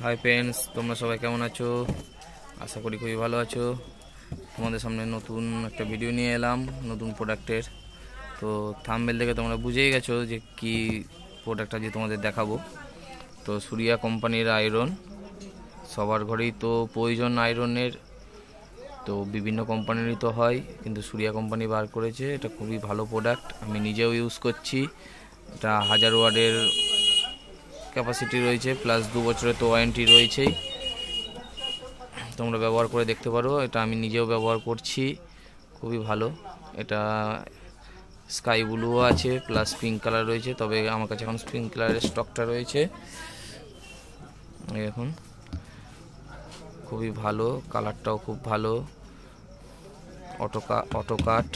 Hi friends, তোমরা সবাই কেমন আছো? আশা করি খুবই ভালো আছো। তোমাদের সামনে নতুন একটা ভিডিও নিয়ে এলাম নতুন প্রোডাক্টের। তো থাম্বনেল দেখে তোমরা বুঝেই গেছো যে কি প্রোডাক্টটা যে তোমাদের দেখাবো। তো সুরিয়া কোম্পানির আয়রন, সবার ঘরেই তো প্রয়োজন আয়রনের। তো বিভিন্ন কোম্পানিরই তো হয়, কিন্তু সুরিয়া কোম্পানি বার করেছে, এটা খুবই ভালো প্রোডাক্ট। আমি নিজেও ইউজ করছি। এটা 1000 ওয়াটের ক্যাপাসিটি রয়েছে, প্লাস 2 বছরের তো ওয়ারেন্টি রয়েছেই। তোমরা ব্যবহার করে দেখতে পারো। এটা আমি নিজেও ব্যবহার করছি, খুবই ভালো। এটা স্কাই ব্লুও আছে, প্লাস পিঙ্ক কালার রয়েছে, তবে আমার কাছে এখন পিঙ্ক কালারের স্টকটা রয়েছে। এখন খুবই ভালো, কালারটাও খুব ভালো। অটো কাট,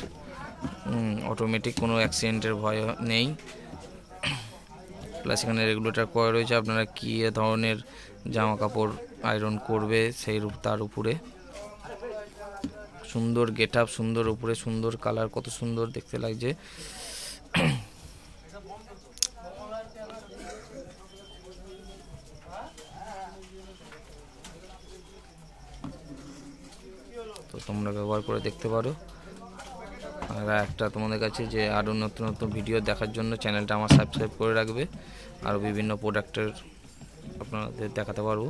অটোমেটিক, কোনো অ্যাক্সিডেন্টের ভয় নেই। প্লাস এখানে রেগুলেটর করা রয়েছে, আপনারা কী ধরনের জামা কাপড় আয়রন করবে তার উপরে। সুন্দর গেট আপ, সুন্দর উপরে, সুন্দর কালার, কত সুন্দর দেখতে লাগছে। তো তোমরা ব্যবহার করে দেখতে পারো। আর একটা তোমাদের কাছে যে আরও নতুন নতুন ভিডিও দেখার জন্য চ্যানেলটা আমার সাবস্ক্রাইব করে রাখবে। আরও বিভিন্ন প্রোডাক্টের আপনাদের দেখাতে পারবো।